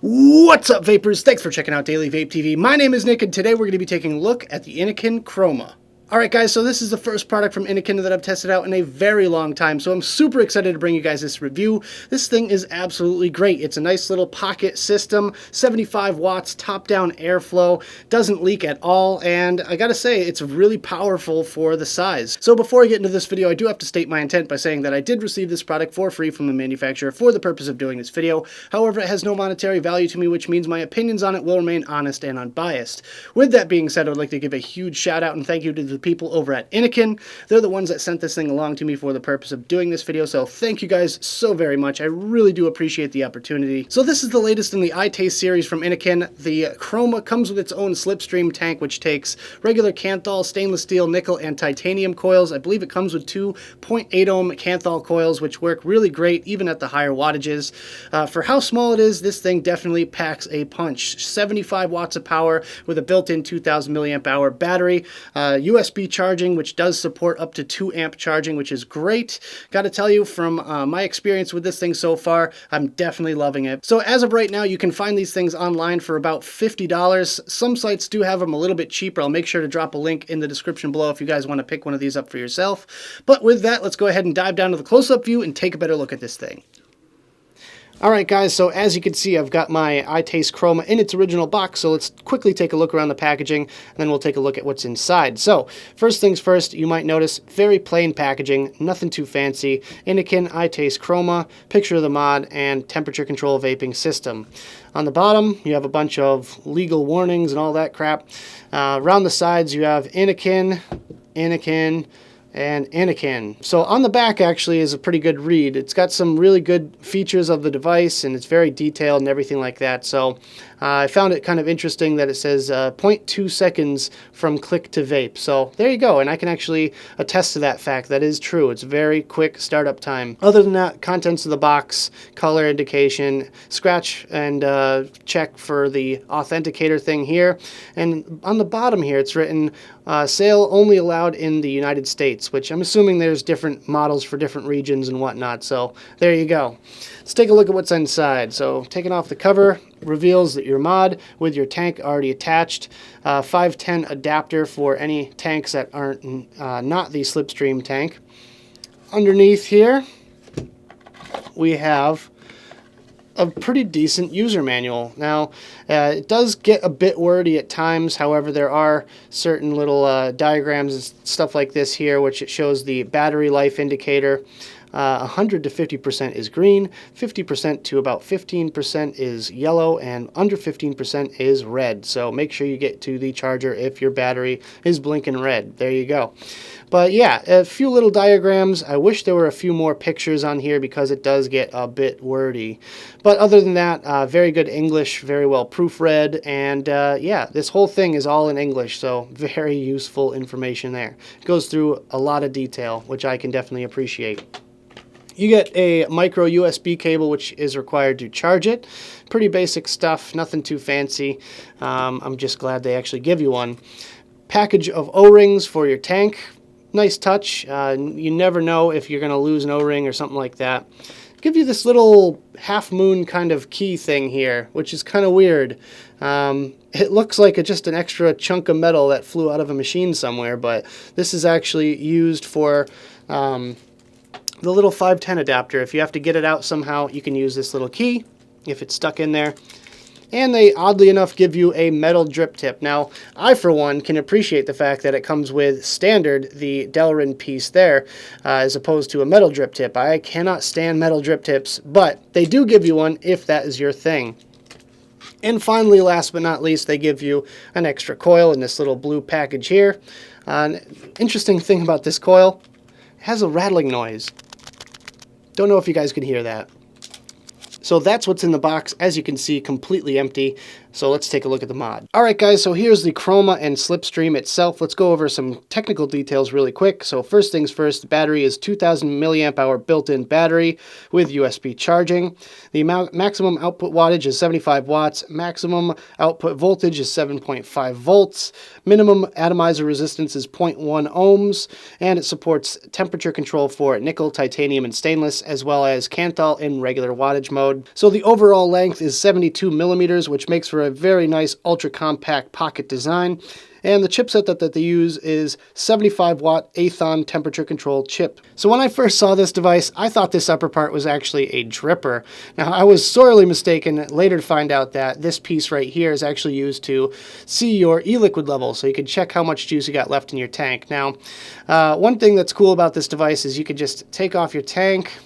What's up, vapors? Thanks for checking out Daily Vape TV. My name is Nick, and today we're going to be taking a look at the Innokin Kroma. Alright guys, so this is the first product from Innokin that I've tested out in a very long time, so I'm super excited to bring you guys this review. This thing is absolutely great. It's a nice little pocket system, 75 watts, top-down airflow, doesn't leak at all, and I gotta say, it's really powerful for the size. So before I get into this video, I do have to state my intent by saying that I did receive this product for free from the manufacturer for the purpose of doing this video. However, it has no monetary value to me, which means my opinions on it will remain honest and unbiased. With that being said, I would like to give a huge shout out and thank you to the people over at Innokin. They're the ones that sent this thing along to me for the purpose of doing this video, so thank you guys so very much. I really do appreciate the opportunity. So this is the latest in the iTaste series from Innokin. The Kroma comes with its own slipstream tank, which takes regular Kanthal, stainless steel, nickel, and titanium coils. I believe it comes with two 0.8 ohm Kanthal coils, which work really great even at the higher wattages. For how small it is, this thing definitely packs a punch. 75 watts of power with a built-in 2000 milliamp hour battery, USB charging, which does support up to 2 amp charging, which is great. Got to tell you, from my experience with this thing so far, I'm definitely loving it. So as of right now, you can find these things online for about $50. Some sites do have them a little bit cheaper. I'll make sure to drop a link in the description below if you guys want to pick one of these up for yourself. But with that, let's go ahead and dive down to the close-up view and take a better look at this thing. Alright guys, so as you can see, I've got my iTaste Kroma in its original box, so let's quickly take a look around the packaging, and then we'll take a look at what's inside. So, first things first, you might notice very plain packaging, nothing too fancy. Innokin iTaste Kroma, picture of the mod, and temperature control vaping system. On the bottom, you have a bunch of legal warnings and all that crap. Around the sides, you have Innokin, Innokin, and Innokin. So on the back actually is a pretty good read. It's got some really good features of the device, and it's very detailed and everything like that. So I found it kind of interesting that it says 0.2 seconds from click to vape. So there you go, and I can actually attest to that fact. That is true. It's very quick startup time. Other than that, contents of the box, color indication, scratch and check for the authenticator thing here. And on the bottom here, it's written sale only allowed in the United States, which I'm assuming there's different models for different regions and whatnot. So there you go. Let's take a look at what's inside. So taking off the cover reveals that your mod with your tank already attached. 510 adapter for any tanks that aren't not the slipstream tank. Underneath here we have a pretty decent user manual. Now, it does get a bit wordy at times. However, there are certain little diagrams and stuff like this here, which it shows the battery life indicator. 100 to 50% is green, 50% to about 15% is yellow, and under 15% is red. So make sure you get to the charger if your battery is blinking red. There you go. But yeah, a few little diagrams. I wish there were a few more pictures on here because it does get a bit wordy. But other than that, very good English, very well proofread, and yeah, this whole thing is all in English, so very useful information there. It goes through a lot of detail, which I can definitely appreciate. You get a micro USB cable, which is required to charge it. Pretty basic stuff, nothing too fancy. I'm just glad they actually give you one. Package of O-rings for your tank. Nice touch. You never know if you're going to lose an O-ring or something like that. Give you this little half-moon kind of key thing here, which is kind of weird. It looks like just an extra chunk of metal that flew out of a machine somewhere, but this is actually used for the little 510 adapter. If you have to get it out somehow, you can use this little key if it's stuck in there. And they, oddly enough, give you a metal drip tip. Now, I, for one, can appreciate the fact that it comes with standard, the Delrin piece there, as opposed to a metal drip tip. I cannot stand metal drip tips, but they do give you one if that is your thing. And finally, last but not least, they give you an extra coil in this little blue package here. An interesting thing about this coil, it has a rattling noise. Don't know if you guys can hear that. So that's what's in the box. As you can see, completely empty. So let's take a look at the mod. Alright guys, so here's the Kroma and slipstream itself. Let's go over some technical details really quick. So first things first, the battery is 2000 milliamp hour built-in battery with USB charging. The maximum output wattage is 75 watts. Maximum output voltage is 7.5 volts. Minimum atomizer resistance is 0.1 ohms. And it supports temperature control for nickel, titanium, and stainless, as well as Kanthal in regular wattage mode. mode. So the overall length is 72 millimeters, which makes for a very nice ultra compact pocket design. And the chipset that they use is 75 watt Athon temperature control chip. So when I first saw this device, I thought this upper part was actually a dripper. Now I was sorely mistaken later to find out that this piece right here is actually used to see your e-liquid level, so you can check how much juice you got left in your tank. Now, one thing that's cool about this device is you can just take off your tank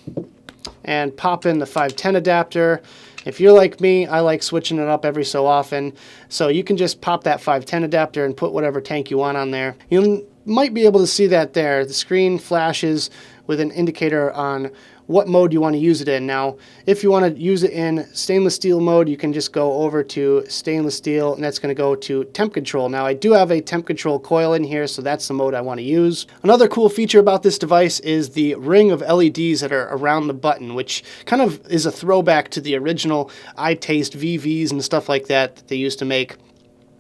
and pop in the 510 adapter. If you're like me, I like switching it up every so often. So you can just pop that 510 adapter and put whatever tank you want on there. You might be able to see that there. The screen flashes with an indicator on what mode you want to use it in. Now, if you want to use it in stainless steel mode, you can just go over to stainless steel, and that's going to go to temp control. Now, I do have a temp control coil in here, so that's the mode I want to use. Another cool feature about this device is the ring of LEDs that are around the button, which kind of is a throwback to the original iTaste VVs and stuff like that they used to make.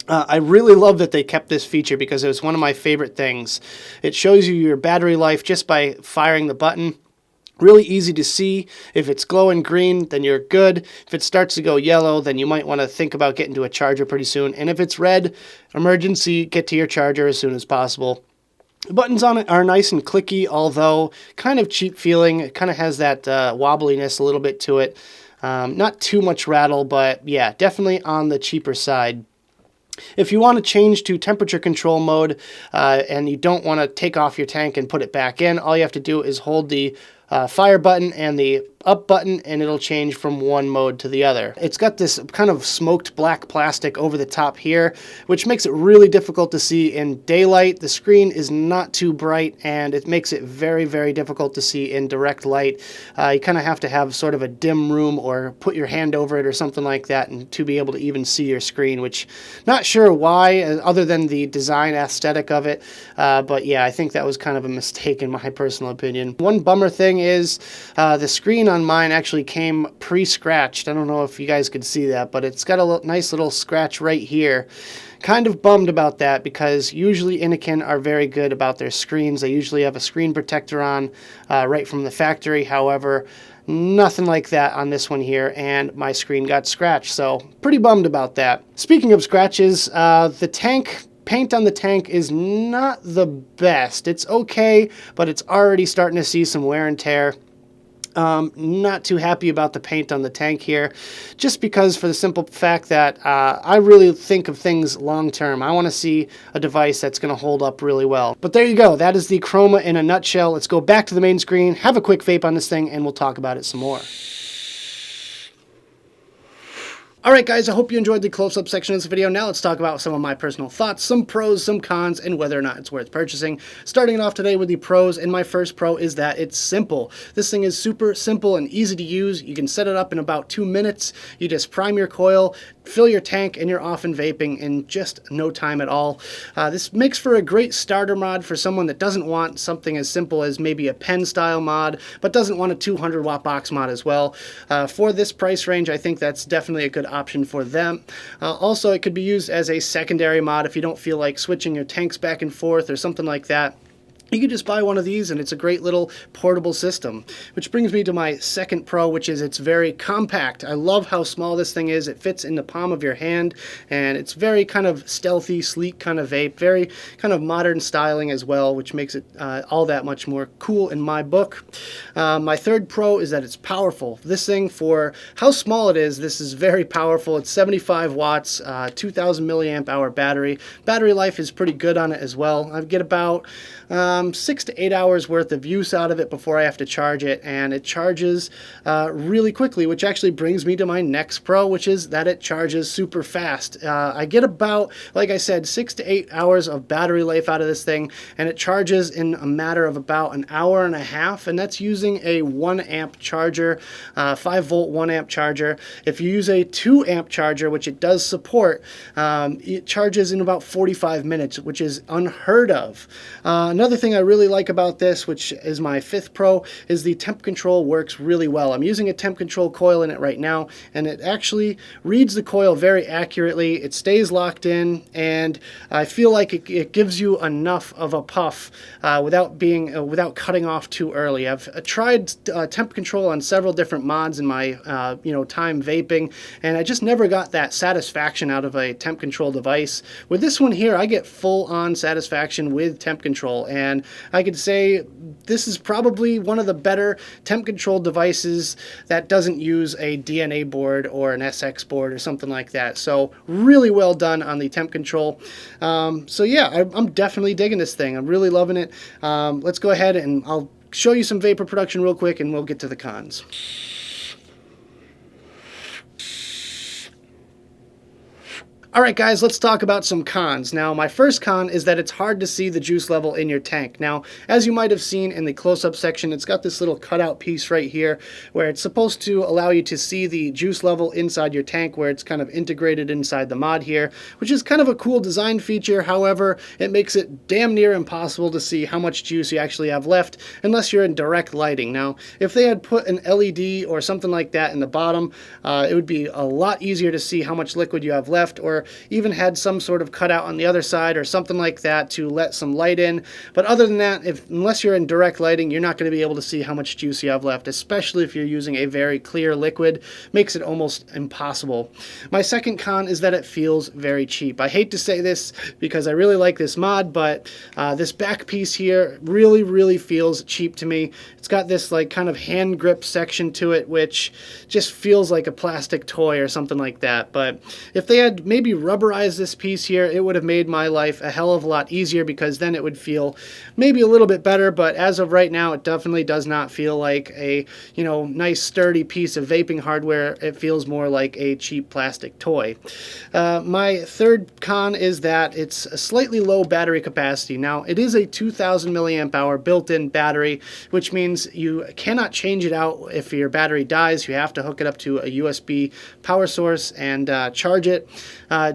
I really love that they kept this feature because it was one of my favorite things. It shows you your battery life just by firing the button. Really easy to see. If it's glowing green, then you're good. If it starts to go yellow, then you might want to think about getting to a charger pretty soon. And if it's red, emergency, get to your charger as soon as possible. The buttons on it are nice and clicky, although kind of cheap feeling. It kind of has that wobbliness a little bit to it. Not too much rattle, but yeah, definitely on the cheaper side. If you want to change to temperature control mode and you don't want to take off your tank and put it back in, all you have to do is hold the fire button and the up button, and it'll change from one mode to the other. It's got this kind of smoked black plastic over the top here, which makes it really difficult to see in daylight. The screen is not too bright, and it makes it very, very difficult to see in direct light. You kind of have to have sort of a dim room or put your hand over it or something like that and to be able to even see your screen, which not sure why, other than the design aesthetic of it. But yeah, I think that was kind of a mistake in my personal opinion. One bummer thing is the screen on mine actually came pre-scratched. I don't know if you guys could see that, but it's got a nice little scratch right here. Kind of bummed about that because usually Innokin are very good about their screens. They usually have a screen protector on right from the factory. However, nothing like that on this one here, and my screen got scratched, so pretty bummed about that. Speaking of scratches, the paint on the tank is not the best. It's okay, but it's already starting to see some wear and tear. Not too happy about the paint on the tank here, just because for the simple fact that I really think of things long term. I want to see a device that's going to hold up really well. But there you go. That is the Kroma in a nutshell. Let's go back to the main screen, have a quick vape on this thing, and we'll talk about it some more. Alright guys, I hope you enjoyed the close-up section of this video. Now let's talk about some of my personal thoughts, some pros, some cons, and whether or not it's worth purchasing. Starting it off today with the pros, and my first pro is that it's simple. This thing is super simple and easy to use. You can set it up in about 2 minutes. You just prime your coil, fill your tank, and you're off and vaping in just no time at all. This makes for a great starter mod for someone that doesn't want something as simple as maybe a pen style mod, but doesn't want a 200 watt box mod as well. For this price range, I think that's definitely a good option for them. Also, it could be used as a secondary mod if you don't feel like switching your tanks back and forth or something like that. You can just buy one of these and it's a great little portable system. Which brings me to my second pro, which is it's very compact. I love how small this thing is. It fits in the palm of your hand, and it's very kind of stealthy, sleek kind of vape. Very kind of modern styling as well, which makes it all that much more cool in my book. My third pro is that it's powerful. This thing, for how small it is, this is very powerful. It's 75 watts, 2000 milliamp hour battery. Battery life is pretty good on it as well. I get about 6 to 8 hours worth of use out of it before I have to charge it, and it charges really quickly, which actually brings me to my next pro, which is that it charges super fast. I get about, like I said, 6 to 8 hours of battery life out of this thing, and it charges in a matter of about an hour and a half, and that's using a 1 amp charger, 5 volt 1 amp charger. If you use a 2 amp charger, which it does support, it charges in about 45 minutes, which is unheard of. Another thing thing I really like about this, which is my 5th Pro, is the temp control works really well. I'm using a temp control coil in it right now, and it actually reads the coil very accurately. It stays locked in, and I feel like it gives you enough of a puff without cutting off too early. I've tried temp control on several different mods in my time vaping, and I just never got that satisfaction out of a temp control device. With this one here, I get full-on satisfaction with temp control, and I could say this is probably one of the better temp control devices that doesn't use a DNA board or an SX board or something like that. So really well done on the temp control. So yeah, I'm definitely digging this thing. I'm really loving it. Let's go ahead and I'll show you some vapor production real quick, and we'll get to the cons. Alright guys, let's talk about some cons. Now, my first con is that it's hard to see the juice level in your tank. Now, as you might have seen in the close-up section, it's got this little cutout piece right here where it's supposed to allow you to see the juice level inside your tank, where it's kind of integrated inside the mod here, which is kind of a cool design feature. However, it makes it damn near impossible to see how much juice you actually have left unless you're in direct lighting. Now, if they had put an LED or something like that in the bottom, it would be a lot easier to see how much liquid you have left, or even had some sort of cutout on the other side or something like that to let some light in. But other than that, unless you're in direct lighting, you're not going to be able to see how much juice you have left, especially if you're using a very clear liquid. Makes it almost impossible. My second con is that it feels very cheap. I hate to say this because I really like this mod, but this back piece here really feels cheap to me. It's got this like kind of hand grip section to it, which just feels like a plastic toy or something like that. But if they had maybe rubberized this piece here, it would have made my life a hell of a lot easier, because then it would feel maybe a little bit better. But as of right now, it definitely does not feel like a nice sturdy piece of vaping hardware. It feels more like a cheap plastic toy. My third con is that it's a slightly low battery capacity. Now, it is a 2000 milliamp hour built-in battery, which means you cannot change it out if your battery dies. You have to hook it up to a USB power source and charge it.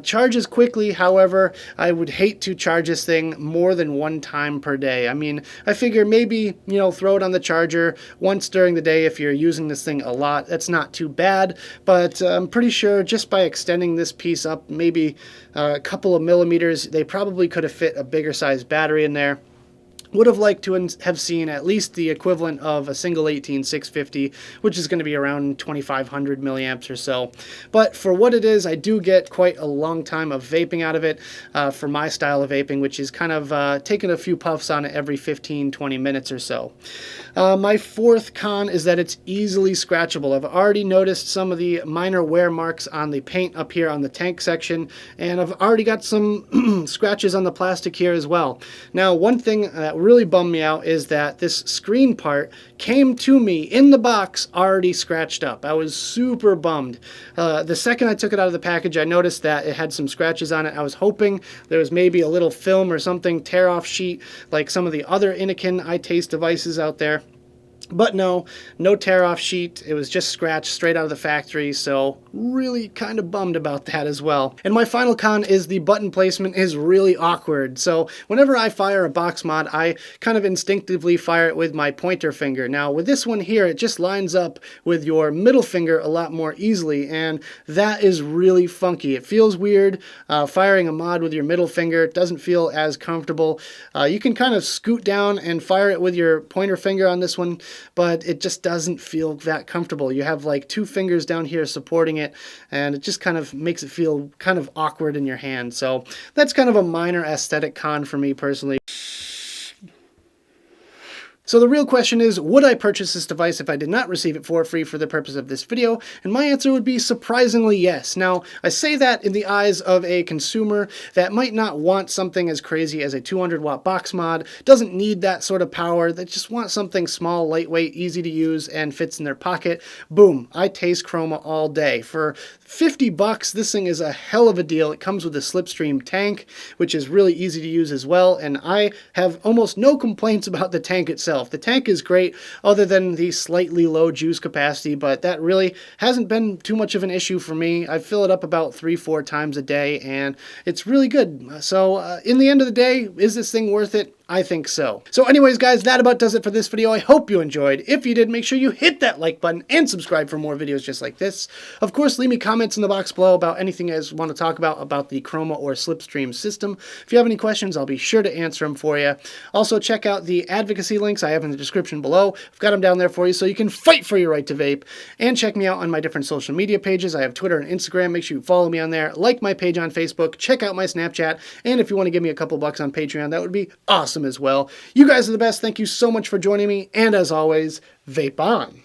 Charges quickly, however, I would hate to charge this thing more than one time per day. I mean, I figure maybe, throw it on the charger once during the day if you're using this thing a lot. That's not too bad, but I'm pretty sure just by extending this piece up maybe a couple of millimeters, they probably could have fit a bigger size battery in there. Would have liked to have seen at least the equivalent of a single 18650, which is going to be around 2500 milliamps or so. But for what it is, I do get quite a long time of vaping out of it for my style of vaping, which is kind of taking a few puffs on it every 15-20 minutes or so. My fourth con is that it's easily scratchable. I've already noticed some of the minor wear marks on the paint up here on the tank section, and I've already got some scratches on the plastic here as well. Now, one thing that really bummed me out is that this screen part came to me in the box already scratched up. I was super bummed. The second I took it out of the package, I noticed that it had some scratches on it. I was hoping there was maybe a little film or something, tear-off sheet, like some of the other Innokin iTaste devices out there. But no tear-off sheet. It was just scratched straight out of the factory, so really kind of bummed about that as well. And my final con is the button placement is really awkward. So whenever I fire a box mod, I kind of instinctively fire it with my pointer finger. Now with this one here, it just lines up with your middle finger a lot more easily, and that is really funky. It feels weird firing a mod with your middle finger. It doesn't feel as comfortable. You can kind of scoot down and fire it with your pointer finger on this one, but it just doesn't feel that comfortable. You have like two fingers down here supporting it, and it just kind of makes it feel kind of awkward in your hand. So that's kind of a minor aesthetic con for me personally. So the real question is, would I purchase this device if I did not receive it for free for the purpose of this video? And my answer would be surprisingly yes. Now, I say that in the eyes of a consumer that might not want something as crazy as a 200 watt box mod, doesn't need that sort of power, that just want something small, lightweight, easy to use, and fits in their pocket. Boom, iTaste Kroma all day. For 50 bucks, this thing is a hell of a deal. It comes with a slipstream tank, which is really easy to use as well, and I have almost no complaints about the tank itself. The tank is great, other than the slightly low juice capacity, but that really hasn't been too much of an issue for me. I fill it up about 3-4 times a day, and it's really good. So in the end of the day, is this thing worth it? I think so. So anyways, guys, that about does it for this video. I hope you enjoyed. If you did, make sure you hit that like button and subscribe for more videos just like this. Of course, leave me comments in the box below about anything you guys want to talk about the Kroma or Slipstream system. If you have any questions, I'll be sure to answer them for you. Also, check out the advocacy links I have in the description below. I've got them down there for you so you can fight for your right to vape. And check me out on my different social media pages. I have Twitter and Instagram. Make sure you follow me on there. Like my page on Facebook. Check out my Snapchat. And if you want to give me a couple bucks on Patreon, that would be awesome as well. You guys are the best. Thank you so much for joining me. And as always, vape on.